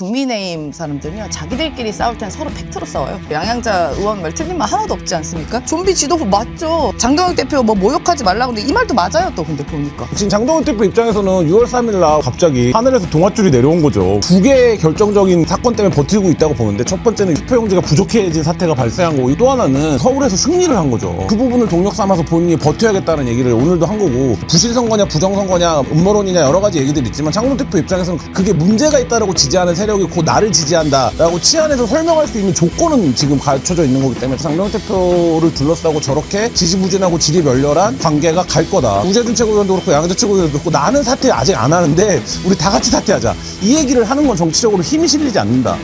국민의힘 사람들은요, 자기들끼리 싸울 땐 서로 팩트로 싸워요. 양양자 의원 말 틀린 말 하나도 없지 않습니까? 좀비 지도부 맞죠? 장동혁 대표 뭐 모욕하지 말라고. 근데 이 말도 맞아요. 또 근데 보니까 지금 장동혁 대표 입장에서는 6월 3일 날 갑자기 하늘에서 동아줄이 내려온 거죠. 두 개의 결정적인 사건 때문에 버티고 있다고 보는데, 첫 번째는 투표용지가 부족해진 사태가 발생한 거고, 또 하나는 서울에서 승리를 한 거죠. 그 부분을 동력 삼아서 본인이 버텨야겠다는 얘기를 오늘도 한 거고, 부실선거냐 부정선거냐 음모론이냐 여러 가지 얘기들이 있지만, 장동혁 대표 입장에서는 그게 문제가 있다라고 지지하는 세력이 곧 나를 지지한다라고 치안에서 설명할 수 있는 조건은 지금 갖춰져 있는 거기 때문에, 장동혁 대표를 둘러싸고 저렇게 지지부진하고 질이 멸렬한 관계가 갈 거다. 우재준 최고위원도 그렇고 양현재 최고위원도 그렇고, 나는 사퇴 아직 안 하는데 우리 다 같이 사퇴하자, 이 얘기를 하는 건 정치적으로 힘이 실리지 않는다.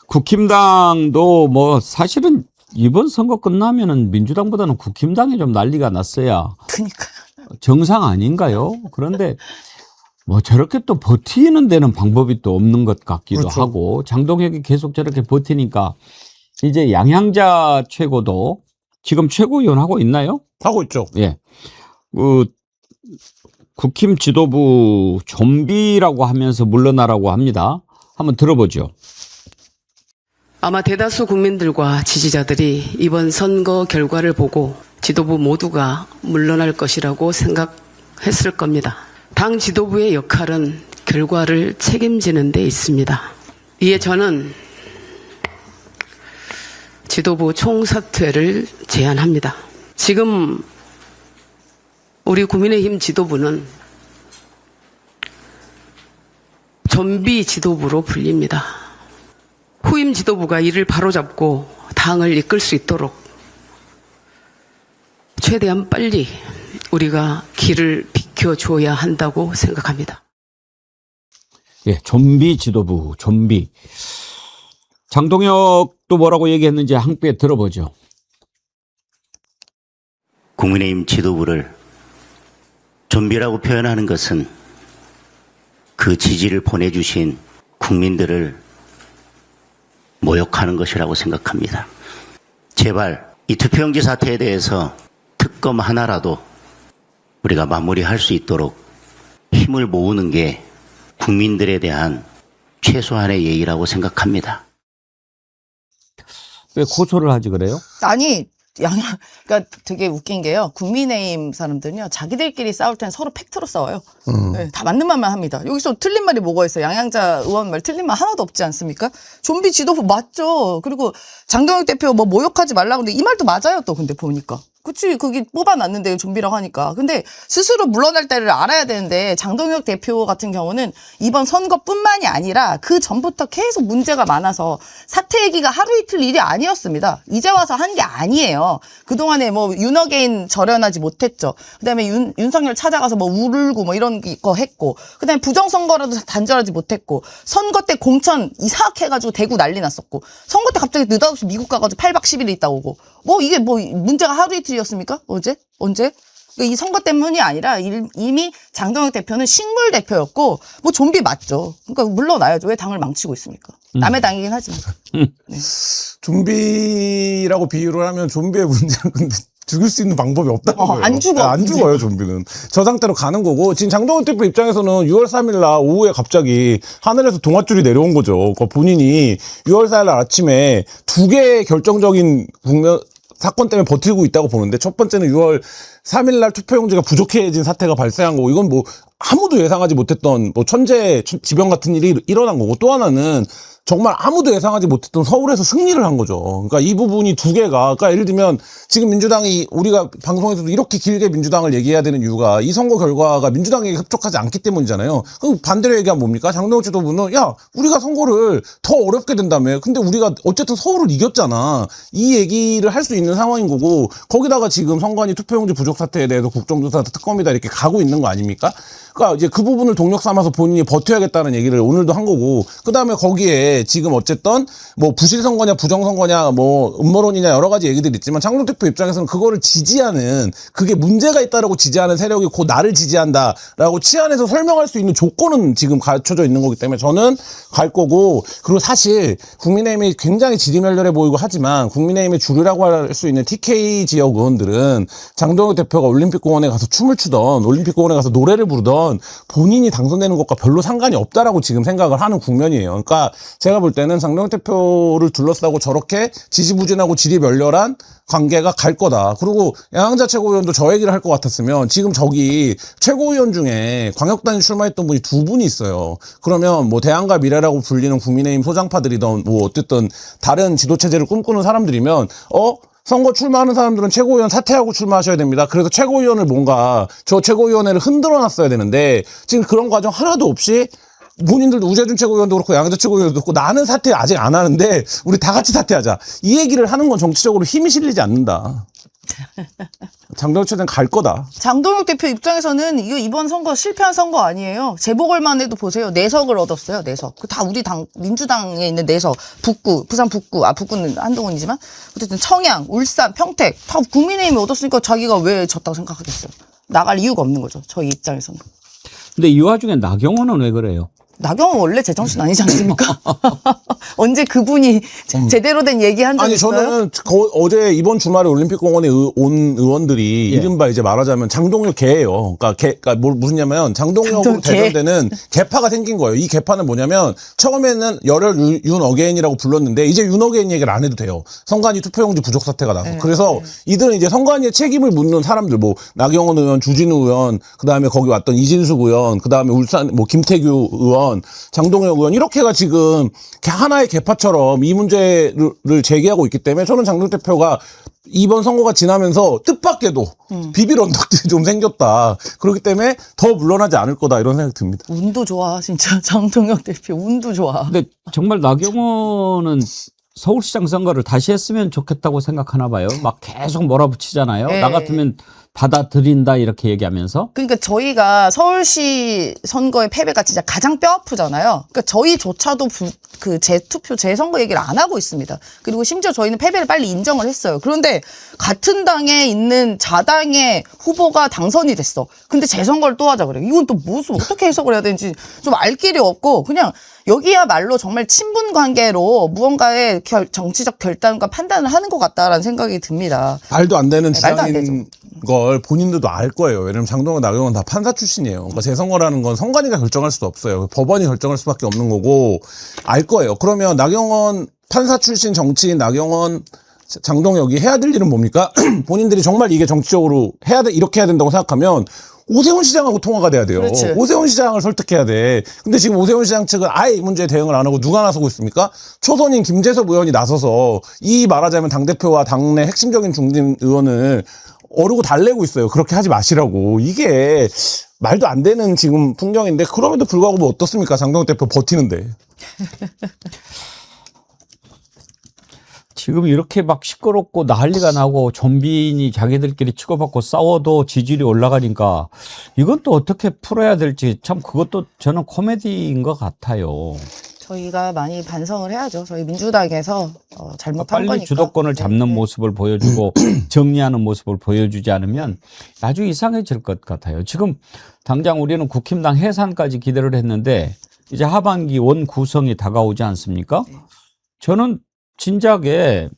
국힘당도 뭐 사실은 이번 선거 끝나면은 민주당보다는 국힘당이 좀 난리가 났어야 그니까 정상 아닌가요? 그런데 뭐 저렇게 또 버티는 데는 방법이 또 없는 것 같기도 그렇죠. 하고, 장동혁이 계속 저렇게 버티니까 이제 양양자 최고도 지금 최고위원 하고 있나요? 하고 있죠. 예. 국힘 지도부 좀비라고 하면서 물러나라고 합니다. 한번 들어보죠. 아마 대다수 국민들과 지지자들이 이번 선거 결과를 보고 지도부 모두가 물러날 것이라고 생각했을 겁니다. 당 지도부의 역할은 결과를 책임지는 데 있습니다. 이에 저는 지도부 총사퇴를 제안합니다. 지금 우리 국민의힘 지도부는 좀비 지도부로 불립니다. 후임 지도부가 이를 바로잡고 당을 이끌 수 있도록 최대한 빨리 우리가 길을 비켜줘야 한다고 생각합니다. 예, 좀비 지도부, 좀비. 장동혁도 뭐라고 얘기했는지 함께 들어보죠. 국민의힘 지도부를 좀비라고 표현하는 것은 그 지지를 보내주신 국민들을 모욕하는 것이라고 생각합니다. 제발 이 투표용지 사태에 대해서 특검 하나라도 우리가 마무리할 수 있도록 힘을 모으는 게 국민들에 대한 최소한의 예의라고 생각합니다. 왜 고소를 하지 그래요? 아니 그러니까 되게 웃긴 게요, 국민의힘 사람들은요, 자기들끼리 싸울 땐 서로 팩트로 싸워요. 네, 다 맞는 말만 합니다. 여기서 틀린 말이 뭐가 있어요? 양양자 의원 말 틀린 말 하나도 없지 않습니까? 좀비 지도부 맞죠? 그리고 장동혁 대표 뭐 모욕하지 말라고. 근데 이 말도 맞아요. 또 근데 보니까 그치, 그게 뽑아놨는데 좀비라고 하니까. 근데 스스로 물러날 때를 알아야 되는데, 장동혁 대표 같은 경우는 이번 선거뿐만이 아니라 그 전부터 계속 문제가 많아서 사퇴 얘기가 하루 이틀 일이 아니었습니다. 이제 와서 한 게 아니에요. 그동안에 뭐 윤어게인 절연하지 못했죠. 그다음에 윤석열 찾아가서 뭐 울고 뭐 이런 거 했고, 그다음에 부정선거라도 단절하지 못했고, 선거 때 공천 이상하게 해가지고 대구 난리 났었고, 선거 때 갑자기 느닷없이 미국 가가지고 8박 10일 있다 오고, 뭐 이게 뭐 문제가 하루 이틀이었습니까? 언제? 이 선거 때문이 아니라 이미 장동혁 대표는 식물 대표였고, 뭐 좀비 맞죠. 그러니까 물러나야죠. 왜 당을 망치고 있습니까? 남의 당이긴 하지만. 네. 좀비라고 비유를 하면, 좀비의 문제는 근데 죽일 수 있는 방법이 없다는 거예요. 안 죽어. 안 죽어요, 좀비는. 저 상태로 가는 거고, 지금 장동혁 대표 입장에서는 6월 3일 날 오후에 갑자기 하늘에서 동아줄이 내려온 거죠. 그러니까 본인이 6월 4일 날 아침에 두 개의 결정적인 사건 때문에 버티고 있다고 보는데, 첫 번째는 6월 3일 날 투표용지가 부족해진 사태가 발생한 거고, 이건 뭐 아무도 예상하지 못했던 뭐 천재지변 같은 일이 일어난 거고, 또 하나는 정말 아무도 예상하지 못했던 서울에서 승리를 한 거죠. 그러니까 이 부분이 두 개가, 그러니까 예를 들면 지금 민주당이, 우리가 방송에서도 이렇게 길게 민주당을 얘기해야 되는 이유가 이 선거 결과가 민주당에게 흡족하지 않기 때문이잖아요. 그럼 반대로 얘기하면 뭡니까? 장동혁 지도부는, 야, 우리가 선거를 더 어렵게 된다며. 근데 우리가 어쨌든 서울을 이겼잖아. 이 얘기를 할 수 있는 상황인 거고, 거기다가 지금 선관위 투표용지 부족 사태에 대해서 국정조사 특검이다 이렇게 가고 있는 거 아닙니까? 그러니까 이제 그 부분을 동력 삼아서 본인이 버텨야겠다는 얘기를 오늘도 한 거고, 그 다음에 거기에 지금 어쨌든 뭐 부실 선거냐 부정 선거냐 뭐 음모론이냐 여러 가지 얘기들이 있지만 장동 대표 입장에서는 그거를 지지하는, 그게 문제가 있다라고 지지하는 세력이 곧 나를 지지한다라고 치안에서 설명할 수 있는 조건은 지금 갖춰져 있는 거기 때문에 저는 갈 거고, 그리고 사실 국민의힘이 굉장히 지리멸렬해 보이고 하지만 국민의힘의 주류라고 할 수 있는 TK 지역 의원들은 장동혁 대표가 올림픽공원에 가서 춤을 추던, 올림픽공원에 가서 노래를 부르던 본인이 당선되는 것과 별로 상관이 없다라고 지금 생각을 하는 국면이에요. 그러니까 제가 볼 때는 장동혁 대표를 둘러싸고 저렇게 지지부진하고 지리멸렬한 관계가 갈 거다. 그리고 양양자 최고위원도 저 얘기를 할 것 같았으면 지금 저기 최고위원 중에 광역단위 출마했던 분이 2분이 있어요. 그러면 뭐 대안과 미래라고 불리는 국민의힘 소장파들이던 뭐 어쨌든 다른 지도체제를 꿈꾸는 사람들이면 선거 출마하는 사람들은 최고위원 사퇴하고 출마하셔야 됩니다. 그래서 최고위원을 뭔가 저 최고위원회를 흔들어 놨어야 되는데 지금 그런 과정 하나도 없이 본인들도 우재준 최고위원도 그렇고 양양자 최고위원도 그렇고 나는 사퇴 아직 안 하는데 우리 다 같이 사퇴하자. 이 얘기를 하는 건 정치적으로 힘이 실리지 않는다. 장동혁 최고는 갈 거다. 장동혁 대표 입장에서는 이거 이번 선거 실패한 선거 아니에요. 재보궐만 해도 보세요. 4석을 얻었어요. 4석. 그 다 우리 당, 민주당에 있는 4석. 북구, 부산 북구. 북구는 한동훈이지만 어쨌든 청양, 울산, 평택 다 국민의힘이 얻었으니까 자기가 왜 졌다고 생각하겠어요. 나갈 이유가 없는 거죠. 저희 입장에서는. 근데 이 와중에 나경원은 왜 그래요? 나경원 원래 제정신 아니지 않습니까? 언제 그분이 제대로 된 얘기 한 적 아니 있어요? 저는 어제 이번 주말에 올림픽공원에 온 의원들이 이른바 이제 말하자면 장동혁 개예요. 그러니까 무슨냐면 장동혁으로 대변되는 개파가 생긴 거예요. 이 개파는 뭐냐면 처음에는 열혈 윤 어게인이라고 불렀는데 이제 윤 어게인 얘기를 안 해도 돼요. 선관위 투표용지 부족 사태가 나서. 그래서 이들은 이제 선관위의 책임을 묻는 사람들, 뭐 나경원 의원, 주진우 의원, 그 다음에 거기 왔던 이진숙 의원, 그 다음에 울산 뭐 김태규 의원, 장동혁 의원, 이렇게가 지금 하나의 개파처럼 이 문제를 제기하고 있기 때문에 저는 장동혁 대표가 이번 선거가 지나면서 뜻밖에도 비빌 언덕들이 좀 생겼다. 그렇기 때문에 더 물러나지 않을 거다 이런 생각이 듭니다. 운도 좋아 진짜 장동혁 대표 운도 좋아. 근데 정말 나경원은 서울시장 선거를 다시 했으면 좋겠다고 생각하나 봐요. 막 계속 몰아붙이잖아요. 네. 나 같으면 받아들인다 이렇게 얘기하면서. 그러니까 저희가 서울시 선거의 패배가 진짜 가장 뼈아프잖아요. 그러니까 저희조차도 그 재투표, 재선거 얘기를 안 하고 있습니다. 그리고 심지어 저희는 패배를 빨리 인정을 했어요. 그런데 같은 당에 있는 자당의 후보가 당선이 됐어. 근데 재선거를 또 하자 그래요. 이건 또 무슨 어떻게 해석을 해야 되는지 좀 알 길이 없고 그냥 여기야말로 정말 친분 관계로 무언가의 정치적 결단과 판단을 하는 것 같다라는 생각이 듭니다. 말도 안 되는 네, 말도 안 주장인 걸 본인들도 알 거예요. 왜냐면 장동혁, 나경원 다 판사 출신이에요. 그러니까 재선거라는 건 선관위가 결정할 수도 없어요. 법원이 결정할 수밖에 없는 거고 알 거예요. 그러면 나경원 판사 출신 정치인 나경원, 장동혁이 해야 될 일은 뭡니까? 본인들이 정말 이게 정치적으로 이렇게 해야 된다고 생각하면 오세훈 시장하고 통화가 돼야 돼요. 그렇지. 오세훈 시장을 설득해야 돼. 근데 지금 오세훈 시장 측은 아예 이 문제에 대응을 안 하고 누가 나서고 있습니까? 초선인 김재섭 의원이 나서서 이 말하자면 당대표와 당내 핵심적인 중진 의원을 어르고 달래고 있어요. 그렇게 하지 마시라고. 이게 말도 안 되는 지금 풍경인데 그럼에도 불구하고 뭐 어떻습니까? 장동혁 대표 버티는데. 지금 이렇게 막 시끄럽고 난리가 나고 좀비인이 자기들끼리 치고받고 싸워도 지지율이 올라가니까 이건 또 어떻게 풀어야 될지 참 그것도 저는 코미디인 것 같아요. 저희가 많이 반성을 해야죠. 저희 민주당에서 잘못한 빨리 거니까. 주도권을 잡는 네. 모습을 보여주고 정리하는 모습을 보여주지 않으면 나중에 이상해질 것 같아요. 지금 당장 우리는 국힘당 해산까지 기대를 했는데 이제 하반기 원 구성이 다가오지 않습니까? 저는 진작에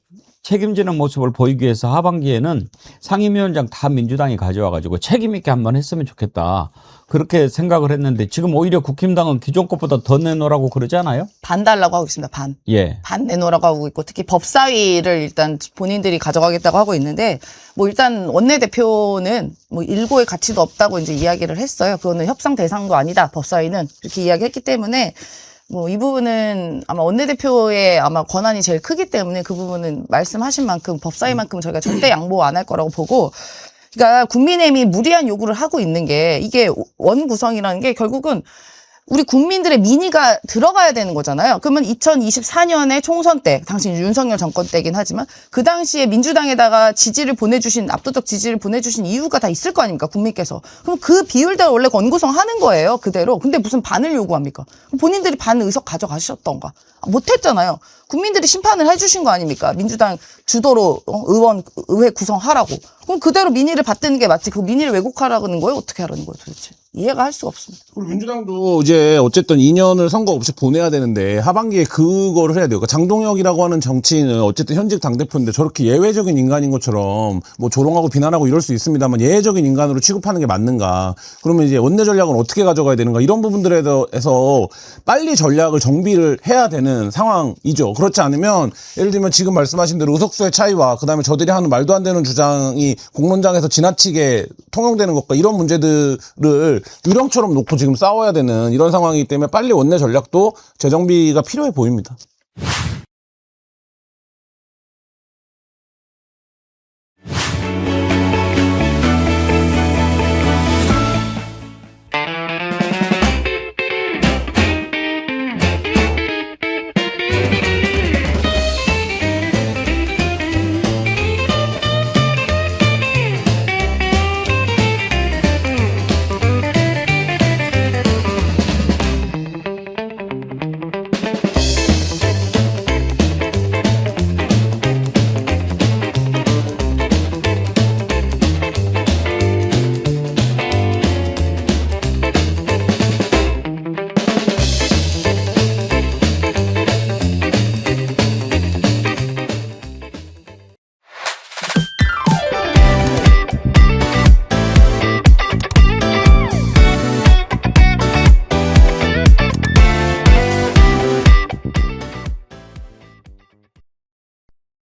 책임지는 모습을 보이기 위해서 하반기에는 상임위원장 다 민주당이 가져와가지고 책임 있게 한번 했으면 좋겠다. 그렇게 생각을 했는데 지금 오히려 국힘당은 기존 것보다 더 내놓으라고 그러지 않아요? 반 달라고 하고 있습니다. 반. 예. 반 내놓으라고 하고 있고 특히 법사위를 일단 본인들이 가져가겠다고 하고 있는데 뭐 일단 원내대표는 뭐 일고의 가치도 없다고 이제 이야기를 했어요. 그거는 협상 대상도 아니다. 법사위는 이렇게 이야기했기 때문에 뭐 이 부분은 아마 원내대표의 아마 권한이 제일 크기 때문에 그 부분은 말씀하신 만큼 법사위만큼 저희가 절대 양보 안 할 거라고 보고 그러니까 국민의힘이 무리한 요구를 하고 있는 게 이게 원 구성이라는 게 결국은 우리 국민들의 민의가 들어가야 되는 거잖아요. 그러면 2024년에 총선 때, 당시 윤석열 정권 때긴 하지만 그 당시에 민주당에다가 지지를 보내주신, 압도적 지지를 보내주신 이유가 다 있을 거 아닙니까, 국민께서. 그럼 그 비율대로 원래 권고성 하는 거예요, 그대로. 근데 무슨 반을 요구합니까? 본인들이 반 의석 가져가셨던가? 못했잖아요. 국민들이 심판을 해주신 거 아닙니까? 민주당 주도로 의회 구성하라고. 그럼 그대로 민의를 받드는 게 맞지. 그 민의를 왜곡하라는 거예요? 어떻게 하라는 거예요, 도대체? 이해가 할 수가 없습니다. 그리고 민주당도 이제 어쨌든 2년을 선거 없이 보내야 되는데 하반기에 그거를 해야 돼요. 그러니까 장동혁이라고 하는 정치인은 어쨌든 현직 당대표인데 저렇게 예외적인 인간인 것처럼 뭐 조롱하고 비난하고 이럴 수 있습니다만 예외적인 인간으로 취급하는 게 맞는가. 그러면 이제 원내 전략은 어떻게 가져가야 되는가. 이런 부분들에 대해서 빨리 전략을 정비를 해야 되는 상황이죠. 그렇지 않으면 예를 들면 지금 말씀하신 대로 의석수의 차이와 그다음에 저들이 하는 말도 안 되는 주장이 공론장에서 지나치게 통용되는 것과 이런 문제들을 유령처럼 놓고 지금 싸워야 되는 이런 상황이기 때문에 빨리 원내 전략도 재정비가 필요해 보입니다.